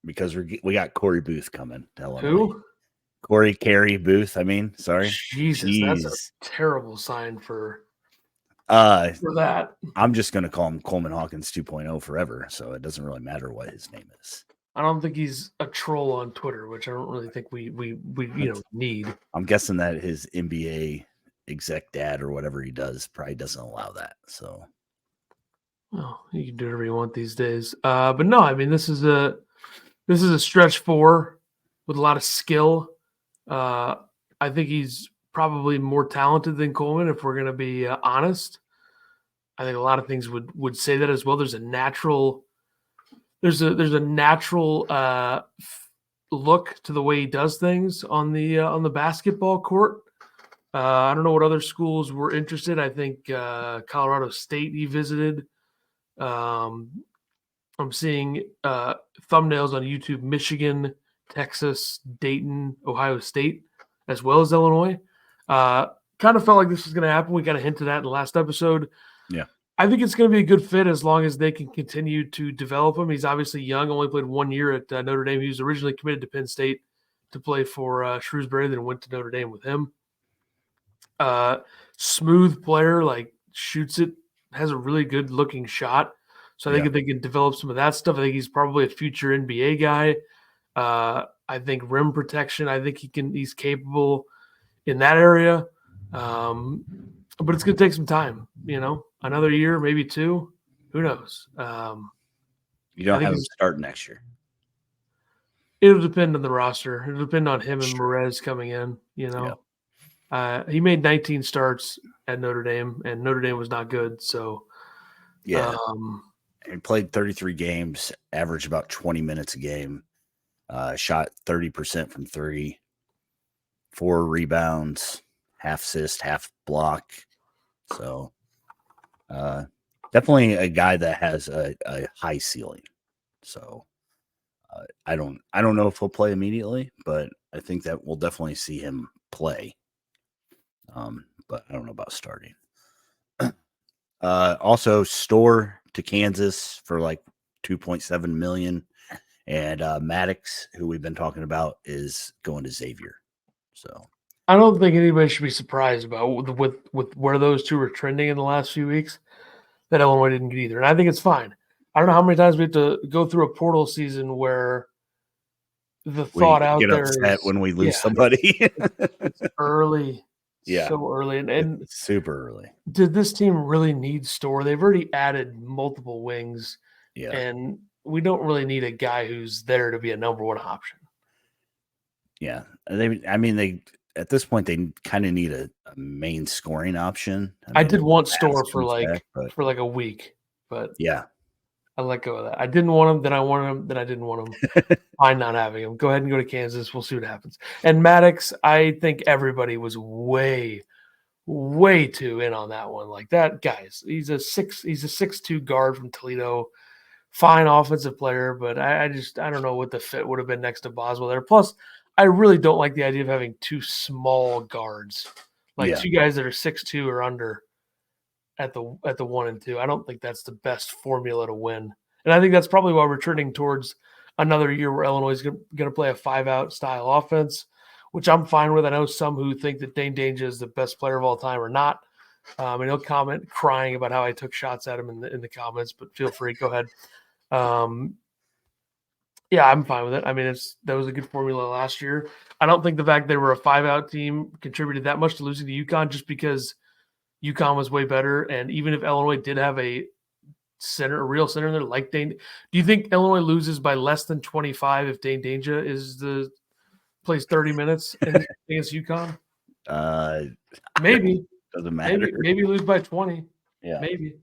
because we got Corey Booth coming to Illinois. Who? Carey Booth. I mean, sorry. Jesus, that's a terrible sign for that. I'm just going to call him Coleman Hawkins 2.0 forever, so it doesn't really matter what his name is. I don't think he's a troll on Twitter, which I don't really think we need. I'm guessing that his NBA exec dad or whatever he does probably doesn't allow that. So, well, you can do whatever you want these days. But no, I mean this is a stretch four with a lot of skill. I think he's probably more talented than Coleman, if we're going to be honest. I think a lot of things would say that as well. There's a natural look to the way he does things on the basketball court. I don't know what other schools were interested. I think Colorado State he visited. I'm seeing thumbnails on YouTube: Michigan, Texas, Dayton, Ohio State, as well as Illinois. Kind of felt like this was going to happen. We got a hint of that in the last episode. Yeah. I think it's going to be a good fit as long as they can continue to develop him. He's obviously young, only played 1 year at Notre Dame. He was originally committed to Penn State to play for Shrewsbury, then went to Notre Dame with him. Smooth player, like shoots it, has a really good looking shot. So I think if they can develop some of that stuff, I think he's probably a future NBA guy. I think rim protection, I think he's capable in that area. But it's going to take some time, another year, maybe two. Who knows? You don't have him start next year. It'll depend on the roster. It'll depend on him and Merez coming in, He made 19 starts at Notre Dame, and Notre Dame was not good. So, yeah. He played 33 games, averaged about 20 minutes a game, shot 30% from three, 4 rebounds, half assist, half block. So definitely a guy that has a high ceiling. So I don't know if he'll play immediately, but I think that we'll definitely see him play. But I don't know about starting. Also, Store to Kansas for like $2.7 million, and Maddox, who we've been talking about, is going to Xavier. So I don't think anybody should be surprised about with where those two were trending in the last few weeks that Illinois didn't get either, and I think it's fine. I don't know how many times we have to go through a portal season where the thought out there is when we lose somebody. It's early. Yeah. So early. And it's super early. Did this team really need Store? They've already added multiple wings. Yeah. And we don't really need a guy who's there to be a number one option. Yeah. They at this point they kind of need a main scoring option. I did want Store for like a week, but yeah. I let go of that. I didn't want him, then I wanted him, then I didn't want him. Fine not having him. Go ahead and go to Kansas. We'll see what happens. And Maddox, I think everybody was way, way too in on that one. Like that, guys. He's a 6'2" guard from Toledo. Fine offensive player, but I don't know what the fit would have been next to Boswell there. Plus, I really don't like the idea of having two small guards. Like two guys that are 6'2" or under. At the 1 and 2, I don't think that's the best formula to win, and I think that's probably why we're turning towards another year where Illinois is going to play a 5-out style offense, which I'm fine with. I know some who think that Dane Danger is the best player of all time or not, and he'll comment crying about how I took shots at him in the comments. But feel free, go ahead. Yeah, I'm fine with it. I mean, that was a good formula last year. I don't think the fact they were a 5-out team contributed that much to losing to UConn, just because UConn was way better, and even if Illinois did have a real center in there like Dane, do you think Illinois loses by less than 25 if Dane Danger plays 30 minutes against UConn? Maybe doesn't matter. Maybe lose by 20. Yeah, maybe.